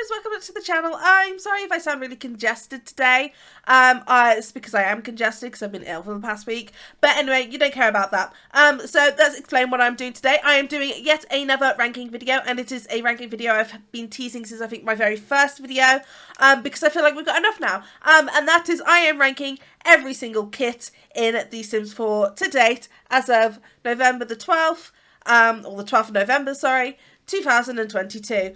guys, welcome back to the channel. I'm sorry if I sound really congested today. It's because I am congested because I've been ill for the past week. But anyway, you don't care about that. So let's explain what I'm doing today. I am doing yet another ranking video, and it is a ranking video I've been teasing since I think my very first video, because I feel like we've got enough now. And that is I am ranking every single kit in The Sims 4 to date as of November the 12th, or the 12th of November, sorry, 2022.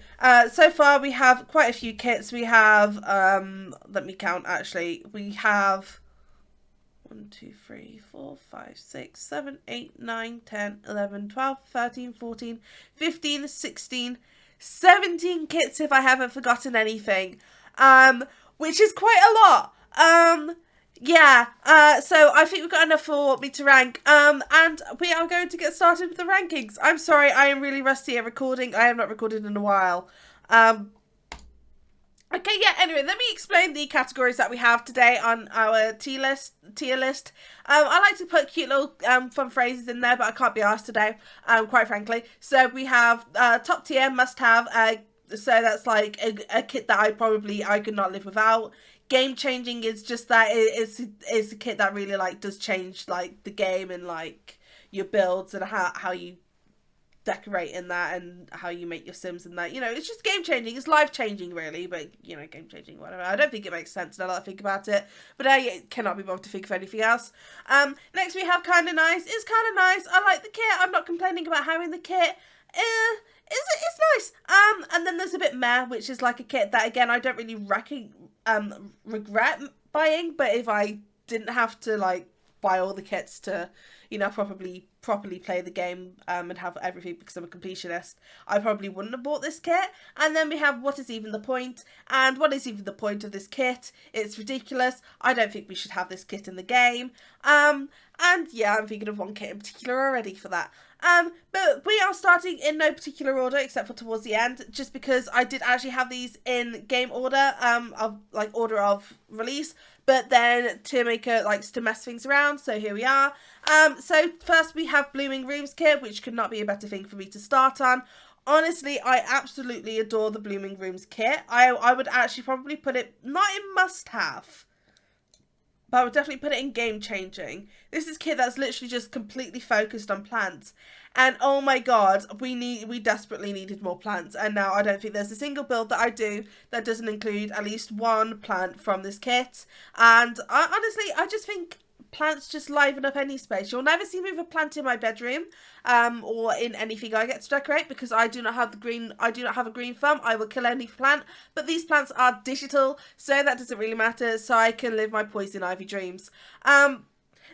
So far we have quite a few kits. We have, let me count actually, we have 1, 2, 3, 4, 5, 6, 7, 8, 9, 10, 11, 12, 13, 14, 15, 16, 17 kits if I haven't forgotten anything, which is quite a lot. So I think we've got enough for me to rank, and we are going to get started with the rankings. I'm sorry, I am really rusty at recording. I have not recorded in a while. Anyway, let me explain the categories that we have today on our tier list. I like to put cute little fun phrases in there, but I can't be arsed today, quite frankly. So we have top tier, must have, so that's like a kit that I could not live without. Game changing is just that it's a kit that really like does change like the game and like your builds and how you decorate in that and how you make your Sims and that, you know, it's just game changing. It's life changing really, but you know, game changing, whatever. I don't think it makes sense now that I think about it, but I cannot be bothered to think of anything else. Next we have kind of nice. It's kind of nice. I like the kit. I'm not complaining about having the kit. It's nice. And then there's a bit meh, which is like a kit that again I don't really regret buying, but if I didn't have to like buy all the kits to, you know, properly play the game and have everything because I'm a completionist, I probably wouldn't have bought this kit. And then we have what is even the point, and what is even the point of this kit? It's ridiculous. I don't think we should have this kit in the game. And yeah, I'm thinking of one kit in particular already for that. But we are starting in no particular order except for towards the end, just because I did actually have these in game order, of like order of release, but then to make to mess things around, so here we are. So first we have Blooming Rooms kit, which could not be a better thing for me to start on. Honestly, I absolutely adore the Blooming Rooms kit. I would actually probably put it not in must have, but I would definitely put it in game changing. This is a kit that's literally just completely focused on plants. And oh my god, we desperately needed more plants. And now I don't think there's a single build that I do that doesn't include at least one plant from this kit. And honestly, I just think plants just liven up any space. You'll never see me with a plant in my bedroom, or in anything I get to decorate, because I do not have a green thumb. I will kill any plant, but these plants are digital, so that doesn't really matter, so I can live my poison ivy dreams.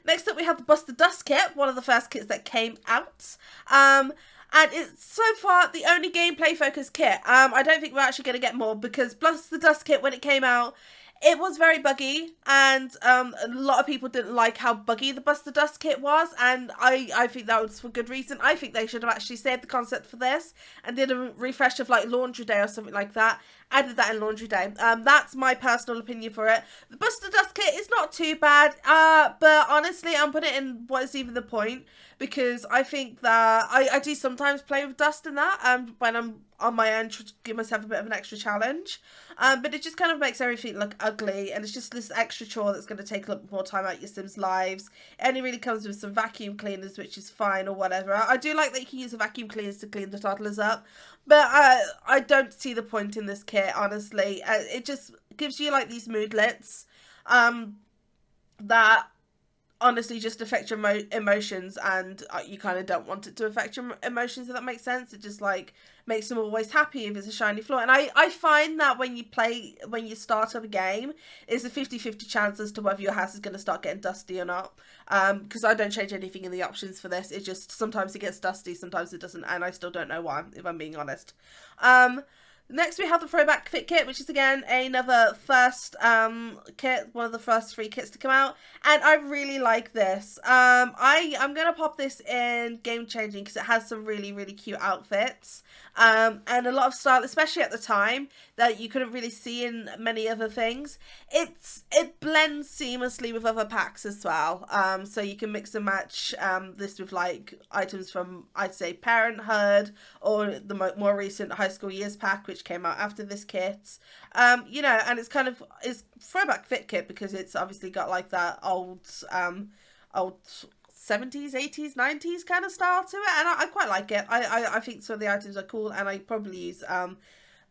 Next up we have the Bust the Dust kit, one of the first kits that came out. And it's so far the only gameplay focused kit. I don't think we're actually going to get more, because Bust the Dust kit, when it came out, it was very buggy, and a lot of people didn't like how buggy the Bust the Dust kit was, and I think that was for good reason. I think they should have actually saved the concept for this and did a refresh of like Laundry Day or something like that. Added that in Laundry Day. That's my personal opinion for it. The Bust the Dust kit is not too bad, but honestly I'm putting it in what is even the point, because I think that I do sometimes play with dust in that, when I'm on my own, to give myself a bit of an extra challenge, but it just kind of makes everything look ugly, and it's just this extra chore that's going to take a little more time out your Sims' lives. It only really comes with some vacuum cleaners, which is fine, or whatever. I do like that you can use the vacuum cleaners to clean the toddlers up, but I don't see the point in this kit, honestly. It just gives you like these moodlets that honestly just affect your emotions, and you kind of don't want it to affect your emotions, if that makes sense. It just like makes them always happy if it's a shiny floor. And I find that when you start up a game, it's a 50-50 chance as to whether your house is going to start getting dusty or not, because I don't change anything in the options for this. It just, sometimes it gets dusty, sometimes it doesn't, and I still don't know why, if I'm being honest. Next we have the Throwback Fit kit, which is again another first kit, one of the first 3 kits to come out, and I really like this. I'm gonna pop this in game changing because it has some really cute outfits, and a lot of style, especially at the time, that you couldn't really see in many other things. It blends seamlessly with other packs as well, so you can mix and match this with like items from, I'd say, Parenthood, or the more recent High School Years pack, which which came out after this kit. You know, and it's kind of, it's throwback fit kit because it's obviously got like that old 70s, 80s, 90s kind of style to it, and I quite like it. I think some of the items are cool, and I probably use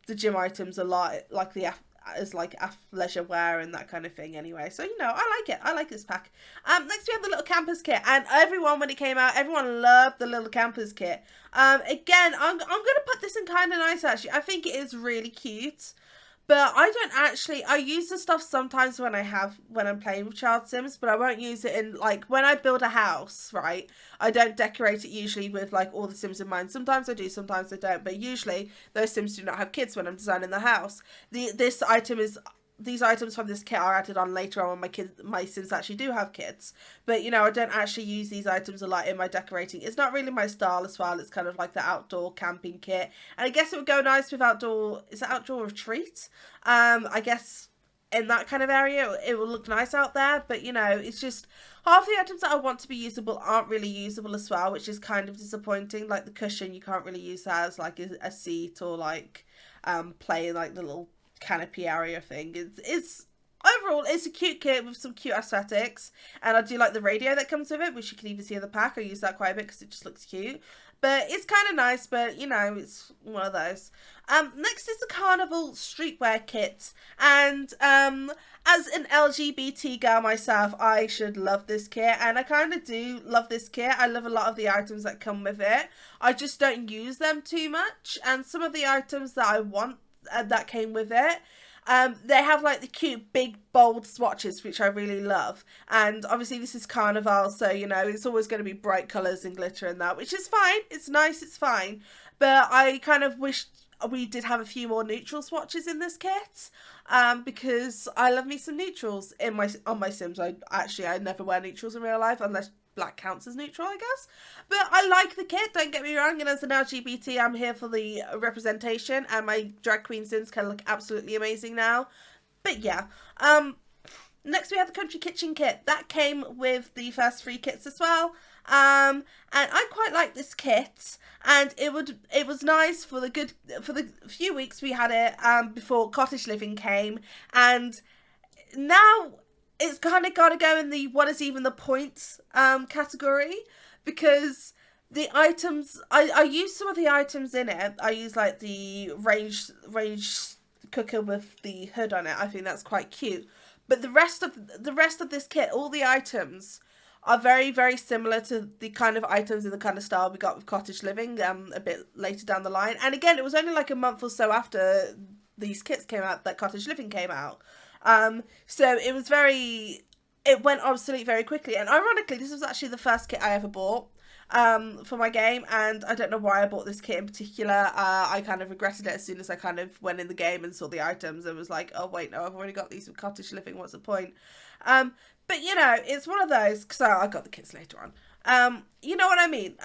the gym items a lot, like the as like athleisure wear and that kind of thing anyway. So, you know, I like it. I like this pack. Next we have the little campers kit, and everyone, when it came out, everyone loved the little campers kit. Again, I'm gonna put this in kind of nice, actually. I think it is really cute. But I don't actually, I use the stuff sometimes when I'm playing with child sims, but I won't use it in, like, when I build a house, right, I don't decorate it usually with, like, all the sims in mind. Sometimes I do, sometimes I don't, but usually those sims do not have kids when I'm designing the house. These items from this kit are added on later on when my sims actually do have kids. But, you know, I don't actually use these items a lot in my decorating. It's not really my style as well. It's kind of like the outdoor camping kit. And I guess it would go nice with outdoor retreat? I guess in that kind of area, it will look nice out there. But, you know, it's just half the items that I want to be usable aren't really usable as well, which is kind of disappointing. Like the cushion, you can't really use that as like a seat or like playing like the little canopy area thing. It's overall, it's a cute kit with some cute aesthetics, and I do like the radio that comes with it, which you can even see in the pack. I use that quite a bit because it just looks cute, but it's kind of nice. But you know, it's one of those. Next is the carnival streetwear kit, and as an LGBT girl myself, I should love this kit, and I kind of do love this kit. I love a lot of the items that come with it. I just don't use them too much, and some of the items that I want that came with it, they have like the cute big bold swatches, which I really love, and obviously this is carnival, so you know it's always going to be bright colours and glitter and that, which is fine. It's nice, it's fine, but I kind of wished we did have a few more neutral swatches in this kit, because I love me some neutrals on my sims. I never wear neutrals in real life unless black counts as neutral, I guess. But I like the kit, don't get me wrong, and as an LGBT, I'm here for the representation, and my drag queen sims can look absolutely amazing now. But yeah, next we have the country kitchen kit. That came with the first 3 kits as well. And I quite like this kit, and it was nice for the few weeks we had it before cottage living came, and now it's kind of got to go in the what is even the point category, because the items, I use some of the items in it. I use like the range cooker with the hood on it. I think that's quite cute. But the rest of this kit, all the items are very, very similar to the kind of items in the kind of style we got with cottage living a bit later down the line. And again, it was only like a month or so after these kits came out that cottage living came out. So it went obsolete very quickly, and ironically this was actually the first kit I ever bought for my game, and I don't know why I bought this kit in particular. I kind of regretted it as soon as I kind of went in the game and saw the items and was like, oh wait, no, I've already got these with cottage living, what's the point? But you know, it's one of those, because I got the kits later on. You know what I mean?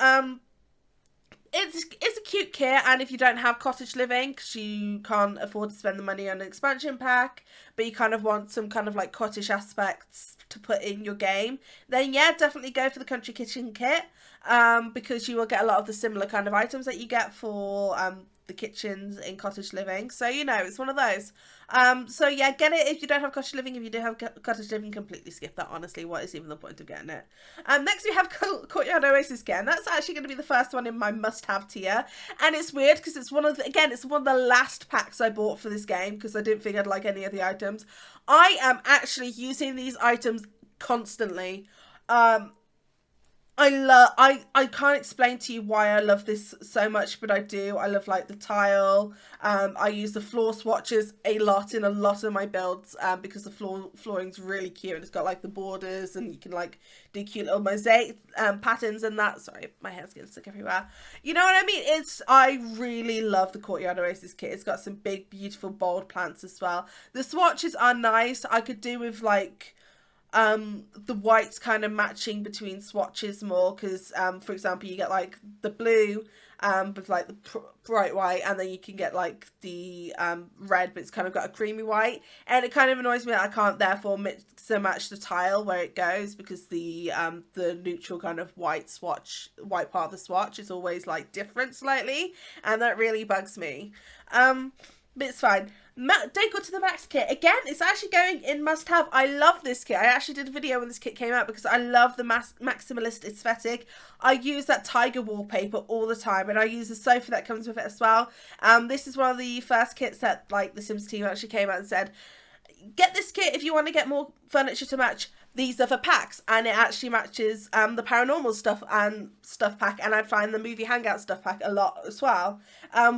It's a cute kit, and if you don't have cottage living because you can't afford to spend the money on an expansion pack, but you kind of want some kind of like cottage aspects to put in your game, then yeah, definitely go for the country kitchen kit, because you will get a lot of the similar kind of items that you get for the kitchens in cottage living. So you know, it's one of those. So yeah, get it if you don't have cottage living. If you do have cottage living, completely skip that, honestly. What is even the point of getting it? Next we have Courtyard Oasis again. That's actually going to be the first one in my must-have tier, and it's weird because it's one of the last packs I bought for this game because I didn't think I'd like any of the items. I am actually using these items constantly. I can't explain to you why I love this so much, but I do. I love like the tile. I use the floor swatches a lot in a lot of my builds, because the flooring's really cute, and it's got like the borders, and you can like do cute little mosaic patterns and that. Sorry, my hair's getting stuck everywhere. You know what I mean? I really love the Courtyard Oasis kit. It's got some big, beautiful, bold plants as well. The swatches are nice. I could do with like the whites kind of matching between swatches more, because for example you get like the blue with like the bright white, and then you can get like the red, but it's kind of got a creamy white, and it kind of annoys me that I can't therefore mix and match the tile where it goes, because the neutral kind of white part of the swatch is always like different slightly, and that really bugs me. but it's fine. Don't go to the Max kit. Again, it's actually going in must-have. I love this kit. I actually did a video when this kit came out because I love the maximalist aesthetic. I use that tiger wallpaper all the time, and I use the sofa that comes with it as well. This is one of the first kits that like the Sims team actually came out and said, get this kit if you want to get more furniture to match these other packs, and it actually matches the paranormal stuff pack, and I find the movie hangout stuff pack a lot as well,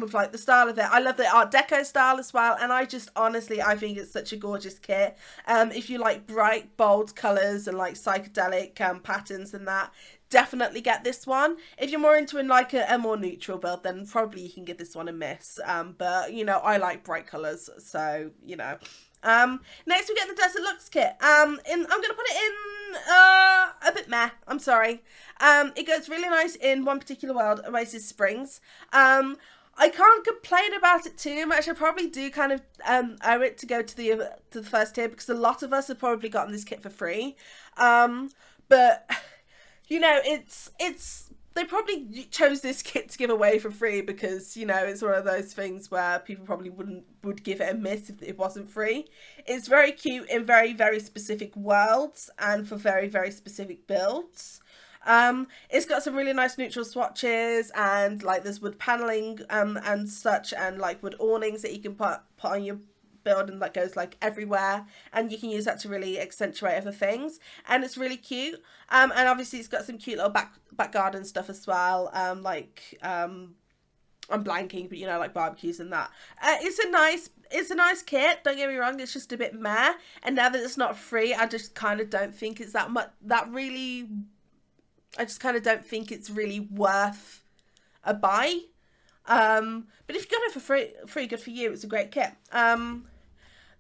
with like the style of it. I love the Art Deco style as well, and I just honestly I think it's such a gorgeous kit. If you like bright bold colours and like psychedelic patterns and that, definitely get this one. If you're more into like a more neutral build, then probably you can give this one a miss, but you know, I like bright colours, so you know. Next we get the Desert Lux kit. I'm gonna put it in a bit meh, I'm sorry. It goes really nice in one particular world, Oasis Springs. I can't complain about it too much. I probably do kind of owe it to go to the first tier because a lot of us have probably gotten this kit for free. But you know, it's they probably chose this kit to give away for free because, you know, it's one of those things where people probably would give it a miss if it wasn't free. It's very cute in very, very specific worlds and for very, very specific builds. It's got some really nice neutral swatches, and like there's wood paneling and such, and like wood awnings that you can put on your build, and that goes like everywhere, and you can use that to really accentuate other things, and it's really cute. And obviously it's got some cute little back garden stuff as well, like I'm blanking, but you know, like barbecues and that. It's a nice kit, don't get me wrong, it's just a bit meh, and now that it's not free, I just kind of don't think it's I just kind of don't think it's really worth a buy. But if you got it for free, good for you. It's a great kit.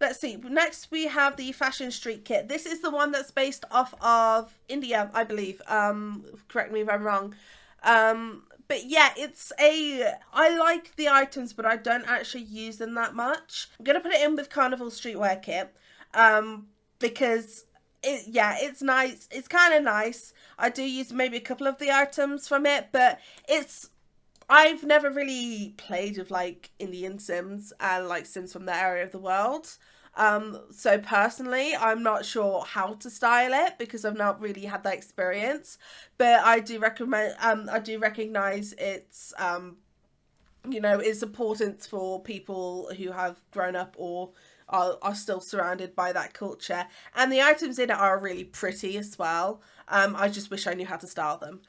Let's see. Next we have the Fashion Street kit. This is the one that's based off of India, I believe. Correct me if I'm wrong. But yeah, I like the items, but I don't actually use them that much. I'm gonna put it in with Carnival Streetwear kit. Because it's nice. It's kind of nice. I do use maybe a couple of the items from it, but I've never really played with like Indian Sims and like Sims from that area of the world. So personally, I'm not sure how to style it because I've not really had that experience. But I do recognize its you know, its importance for people who have grown up or are still surrounded by that culture. And the items in it are really pretty as well. I just wish I knew how to style them.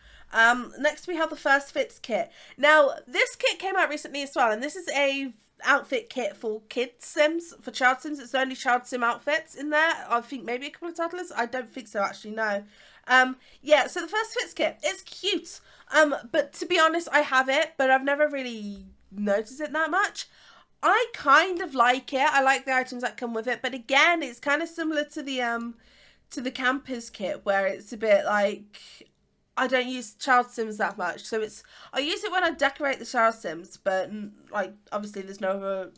Next we have the First Fits kit. Now this kit came out recently as well, and this is a outfit kit for kids Sims, for child Sims. It's only child Sim outfits in there. I think maybe a couple of toddlers. I don't think so, actually, no. Yeah, so the First Fits kit, it's cute. But to be honest, I have it, but I've never really noticed it that much. I kind of like it. I like the items that come with it, but again, it's kind of similar to the campers kit, where it's a bit like, I don't use child Sims that much, so I use it when I decorate the child Sims, but like obviously there's no other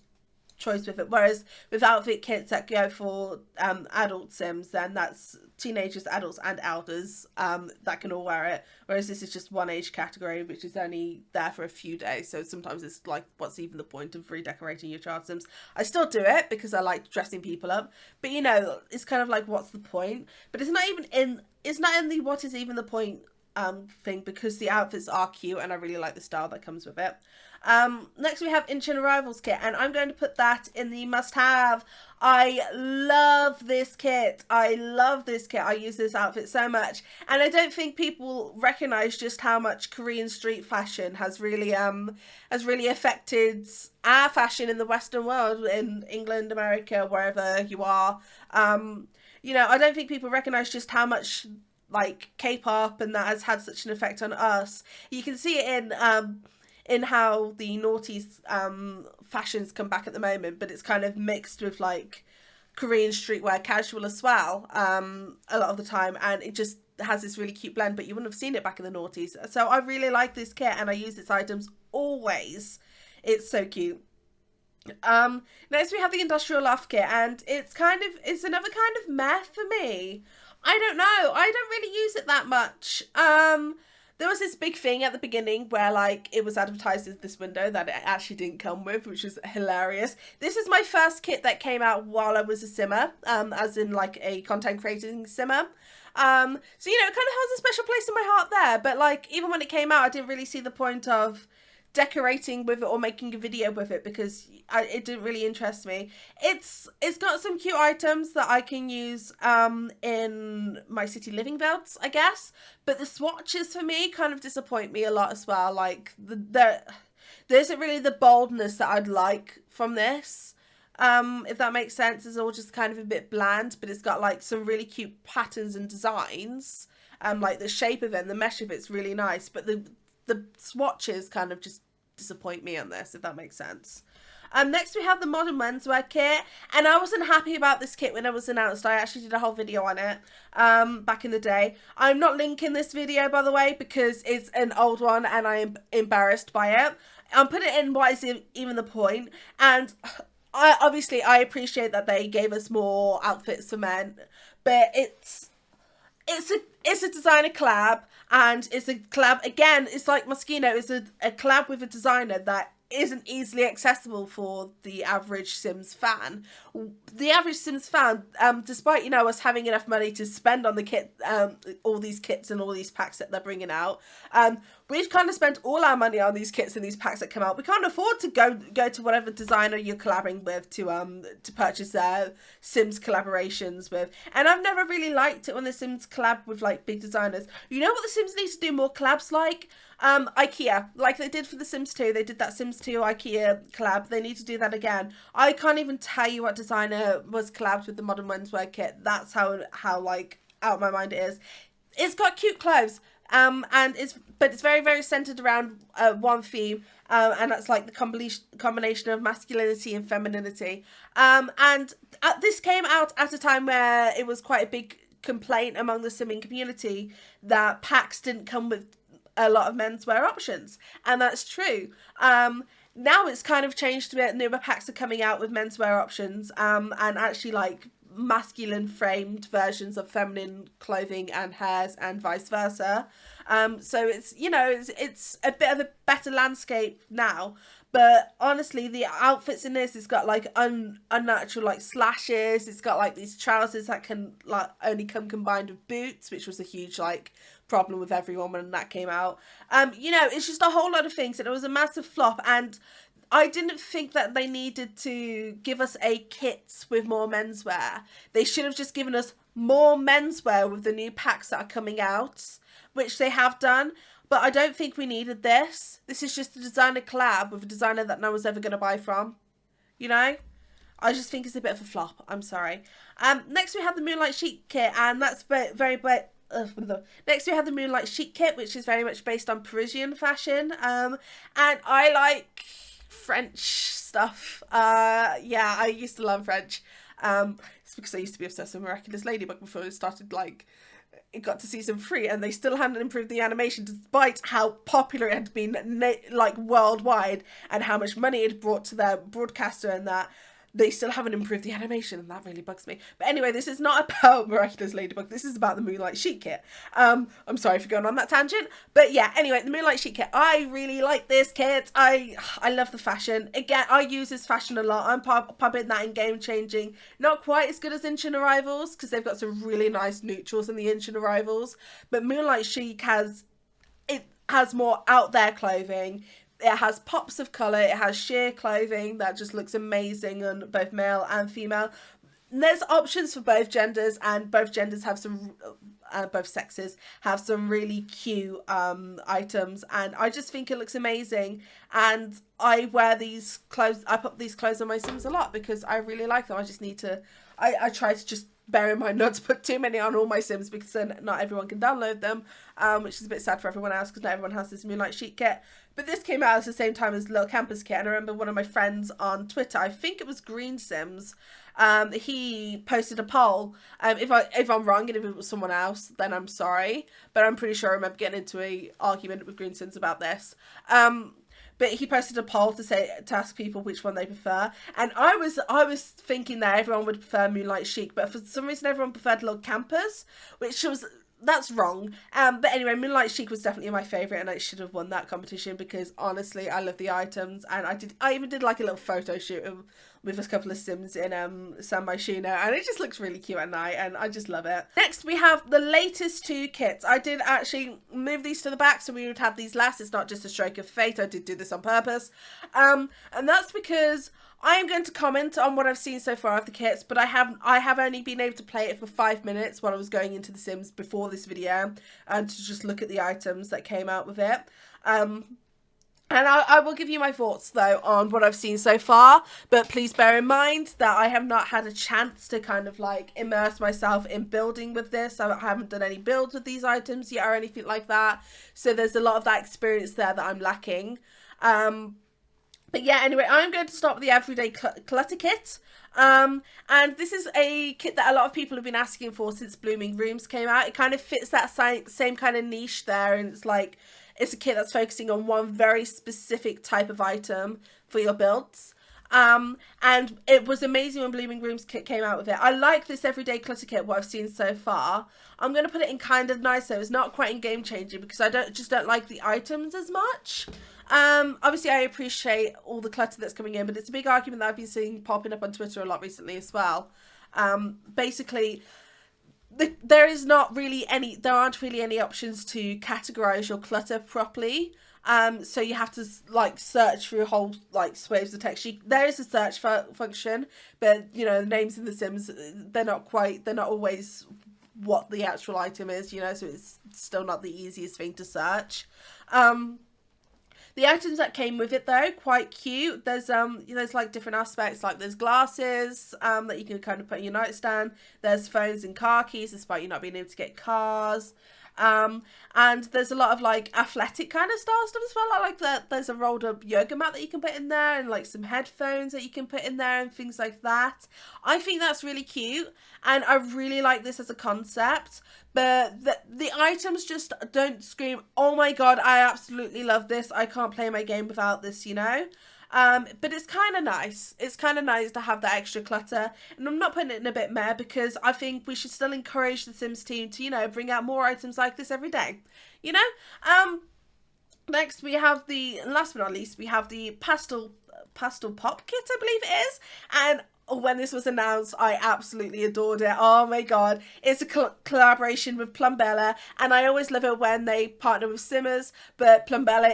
choice with it. Whereas with outfit kits that go for adult Sims, then that's teenagers, adults, and elders that can all wear it. Whereas this is just one age category, which is only there for a few days. So sometimes it's like, what's even the point of redecorating your child Sims? I still do it because I like dressing people up, but you know, it's kind of like, what's the point? But it's not in the what is even the point thing, because the outfits are cute and I really like the style that comes with it. Next we have Ancient Arrivals kit, and I'm going to put that in the must-have. I love this kit. I use this outfit so much, and I don't think people recognise just how much Korean street fashion has really affected our fashion in the Western world, in England, America, wherever you are. You know, I don't think people recognise just how much like K-pop and that has had such an effect on us. You can see it in how the noughties fashions come back at the moment, but it's kind of mixed with like Korean streetwear casual as well a lot of the time, and it just has this really cute blend, but you wouldn't have seen it back in the noughties. So I really like this kit and I use its items always. It's so cute. Next we have the Industrial Loft kit, and it's another kind of meh for me. I don't know. I don't really use it that much. there was this big thing at the beginning where like it was advertised as this window that it actually didn't come with, which was hilarious. This is my first kit that came out while I was a simmer, as in like a content creating simmer. So you know, it kind of has a special place in my heart there, but like even when it came out I didn't really see the point of decorating with it or making a video with it because it didn't really interest me. It's got some cute items that I can use in my city living builds, I guess, but the swatches for me kind of disappoint me a lot as well. Like there isn't really the boldness that I'd like from this, if that makes sense. It's all just kind of a bit bland, but it's got like some really cute patterns and designs, like the shape of it and the mesh of it's really nice, but the swatches kind of just disappoint me on this, if that makes sense. Next we have the modern menswear kit, and I wasn't happy about this kit when it was announced. I actually did a whole video on it back in the day. I'm not linking this video, by the way, because it's an old one and I am embarrassed by it. I'm putting it in what is even the point, and I appreciate that they gave us more outfits for men, but it's a designer collab, and it's a collab, again, it's like Moschino, it's a collab with a designer that isn't easily accessible for the average Sims fan. The average Sims fan, despite, you know, us having enough money to spend on the kit, all these kits and all these packs that they're bringing out, we've kind of spent all our money on these kits and these packs that come out. We can't afford to go to whatever designer you're collabing with to purchase their Sims collaborations with. And I've never really liked it when the Sims collab with like big designers. You know what the Sims need to do more collabs like? IKEA, like they did for the Sims 2. They did that Sims 2 IKEA collab. They need to do that again. I can't even tell you what designer was collabed with the modern menswear kit. That's how like out of my mind it is. It's got cute clothes, and it's very, very centered around one theme, and that's like the combination of masculinity and femininity. And this came out at a time where it was quite a big complaint among the simming community that packs didn't come with a lot of menswear options, and that's true. Now it's kind of changed a bit. Newer packs are coming out with menswear options, and actually like masculine framed versions of feminine clothing and hairs and vice versa. So it's, you know, it's a bit of a better landscape now. But honestly, the outfits in this, it's got like unnatural like slashes. It's got like these trousers that can like only come combined with boots, which was a huge like problem with everyone when that came out. You know, it's just a whole lot of things, and it was a massive flop. And I didn't think that they needed to give us a kit with more menswear. They should have just given us more menswear with the new packs that are coming out, which they have done. But I don't think we needed this. This is just a designer collab with a designer that no one's ever going to buy from. You know? I just think it's a bit of a flop. I'm sorry. Next we have the Moonlight Chic kit, and that's next we have the Moonlight Chic kit, which is very much based on Parisian fashion. And I like French stuff. Yeah, I used to love French. It's because I used to be obsessed with Miraculous Ladybug before it started like it got to season 3, and they still hadn't improved the animation despite how popular it had been like worldwide and how much money it brought to their broadcaster, and that they still haven't improved the animation, and that really bugs me. But anyway, this is not about Miraculous Ladybug. This is about the Moonlight Chic kit. I'm sorry for going on that tangent. But yeah, anyway, the Moonlight Chic kit. I really like this kit. I love the fashion. Again, I use this fashion a lot. I'm pumping that in Game Changing. Not quite as good as Ancient Arrivals, because they've got some really nice neutrals in the Ancient Arrivals. But Moonlight Chic has more out there clothing. It has pops of colour, it has sheer clothing that just looks amazing on both male and female. And there's options for both genders, and both genders have some, both sexes have some really cute items, and I just think it looks amazing. And I wear these clothes, I put these clothes on my Sims a lot because I really like them. I just need to, I try to just bear in mind not to put too many on all my Sims, because then not everyone can download them, which is a bit sad for everyone else because not everyone has this Moonlight Chic kit. But this came out at the same time as Little Campus kit, and I remember one of my friends on Twitter, I think it was Green Sims, he posted a poll. If I'm wrong and if it was someone else, then I'm sorry, but I'm pretty sure I remember getting into an argument with Green Sims about this. But he posted a poll to ask people which one they prefer, and I was thinking that everyone would prefer Moonlight Chic, but for some reason everyone preferred Little Campers, which was that's wrong. But anyway, Moonlight Chic was definitely my favourite, and I should have won that competition because honestly, I love the items, and I even did like a little photo shoot with a couple of Sims in San Shino, and it just looks really cute at night, and I just love it. Next, we have the latest 2 kits. I did actually move these to the back so we would have these last. It's not just a stroke of fate. I did do this on purpose, and that's because I am going to comment on what I've seen so far of the kits, but I have only been able to play it for 5 minutes while I was going into The Sims before this video, and to just look at the items that came out with it. And I will give you my thoughts, though, on what I've seen so far, but please bear in mind that I have not had a chance to kind of, like, immerse myself in building with this. I haven't done any builds with these items yet or anything like that, so there's a lot of that experience there that I'm lacking. But yeah, anyway, I'm going to start with the Everyday Clutter Kit. And this is a kit that a lot of people have been asking for since Blooming Rooms came out. It kind of fits that same kind of niche there, and it's like, it's a kit that's focusing on one very specific type of item for your builds. And it was amazing when Blooming Rooms kit came out with it. I like this Everyday Clutter Kit, what I've seen so far. I'm going to put it in kind of nice, so it's not quite in game changing because I just don't like the items as much. Obviously I appreciate all the clutter that's coming in, but it's a big argument that I've been seeing popping up on Twitter a lot recently as well. Basically, there aren't really any options to categorize your clutter properly. So you have to like search through whole like swathes of text. There is a search function, but you know, the names in The Sims, they're not always what the actual item is, you know, so it's still not the easiest thing to search. The items that came with it, though, quite cute. There's like different aspects, like there's glasses that you can kind of put in your nightstand. There's phones and car keys, despite you not being able to get cars. And there's a lot of like athletic kind of style stuff as well. I like that there's a rolled up yoga mat that you can put in there, and like some headphones that you can put in there and things like that. I think that's really cute, and I really like this as a concept. But the items just don't scream, oh my god, I absolutely love this, I can't play my game without this, you know? But it's kind of nice. It's kind of nice to have that extra clutter. And I'm not putting it in a bit meh because I think we should still encourage the Sims team to, you know, bring out more items like this every day, you know? Next we have last but not least, we have the pastel pop kit, I believe it is. And when this was announced, I absolutely adored it. Oh my god, it's a collaboration with Plumbella, and I always love it when they partner with Simmers, but Plumbella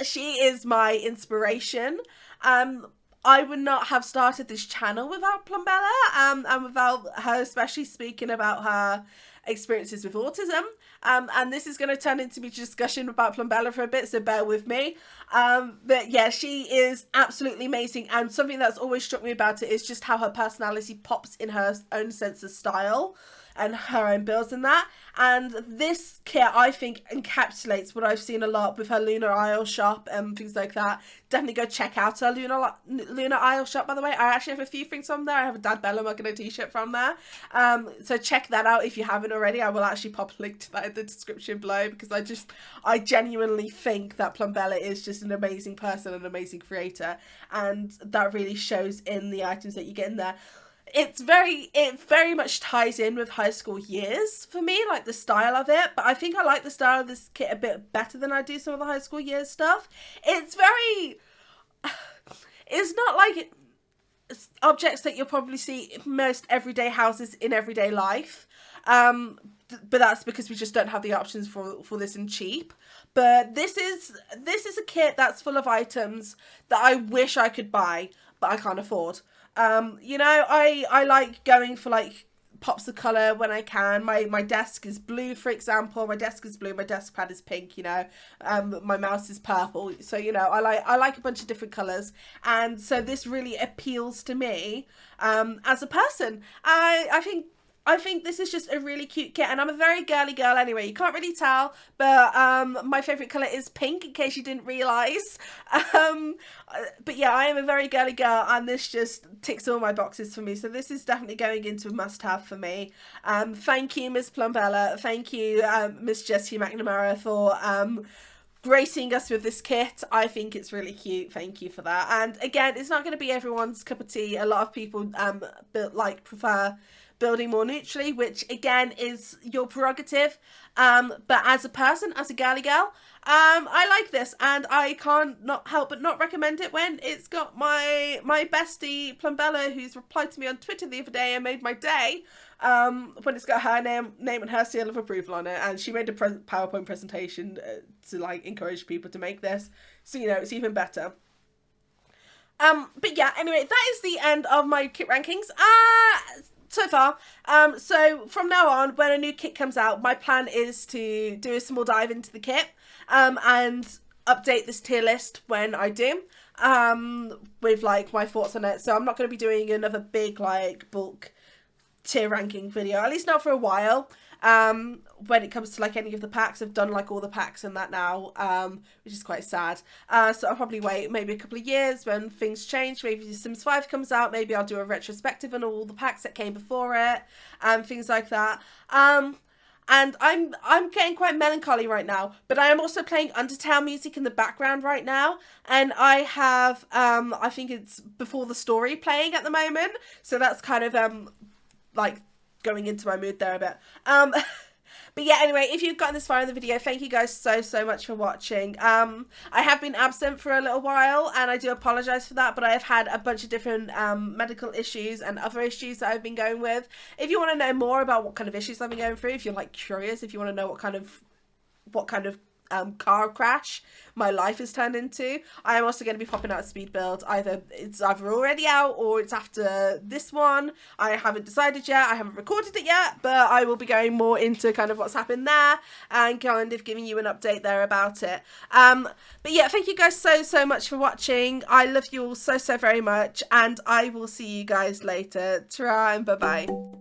she is my inspiration. I would not have started this channel without Plumbella, and without her especially speaking about her experiences with autism. And this is going to turn into a discussion about Plumbella for a bit, so bear with me. But yeah, she is absolutely amazing, and something that's always struck me about it is just how her personality pops in her own sense of style and her own builds and that. And this kit, I think, encapsulates what I've seen a lot with her Lunar Isle shop and things like that. Definitely go check out her Lunar Isle shop, by the way. I actually have a few things from there. I have a Dad Bella mug and a t-shirt from there. So check that out if you haven't already. I will actually pop a link to that in the description below, because I genuinely think that Plumbella is just an amazing person, an amazing creator, and that really shows in the items that you get in there. It very much ties in with high school years for me, like the style of it, but I think I like the style of this kit a bit better than I do some of the high school years stuff. It's not like objects that you'll probably see in most everyday houses in everyday life, but that's because we just don't have the options for this in cheap. But this is a kit that's full of items that I wish I could buy, but I can't afford. You know, I like going for like pops of colour when I can. My desk is blue, for example. My desk is blue, my desk pad is pink, you know. My mouse is purple. So, you know, I like a bunch of different colours. And so this really appeals to me as a person. I think this is just a really cute kit, and I'm a very girly girl anyway. You can't really tell, but my favourite colour is pink, in case you didn't realise. But yeah, I am a very girly girl, and this just ticks all my boxes for me. So this is definitely going into a must-have for me. Thank you, Miss Plumbella. Thank you, Miss Jessie McNamara, gracing us with this kit. I think it's really cute. Thank you for that. And again, it's not going to be everyone's cup of tea. A lot of people prefer building more neutrally, which again is your prerogative. But as a person, as a girly girl, I like this, and I can't not help but not recommend it when it's got my bestie Plumbella, who's replied to me on Twitter the other day and made my day. When it's got her name and her seal of approval on it, and she made a PowerPoint presentation to like encourage people to make this, so you know it's even better. But yeah, anyway, that is the end of my kit rankings. So far. So from now on, when a new kit comes out, my plan is to do a small dive into the kit, and update this tier list when I do, with like my thoughts on it. So I'm not going to be doing another big like bulk tier ranking video, at least not for a while. When it comes to like any of the packs, I've done like all the packs and that now, which is quite sad. So I'll probably wait maybe a couple of years when things change. Maybe Sims 5 comes out, maybe I'll do a retrospective on all the packs that came before it and things like that. And I'm getting quite melancholy right now, but I am also playing Undertale music in the background right now, and I have I think it's Before the Story playing at the moment, so that's kind of like going into my mood there a bit. But yeah, anyway, if you've gotten this far in the video, thank you guys so much for watching. I have been absent for a little while, and I do apologise for that, but I have had a bunch of different medical issues and other issues that I've been going with. If you want to know more about what kind of issues I've been going through, if you're like curious, if you want to know what kind of car crash my life has turned into, I am also going to be popping out a speed build. It's either already out or it's after this one. I haven't decided yet, I haven't recorded it yet, but I will be going more into kind of what's happened there and kind of giving you an update there about it. But yeah, thank you guys so much for watching. I love you all so very much, and I will see you guys later. Ta-ra and bye bye.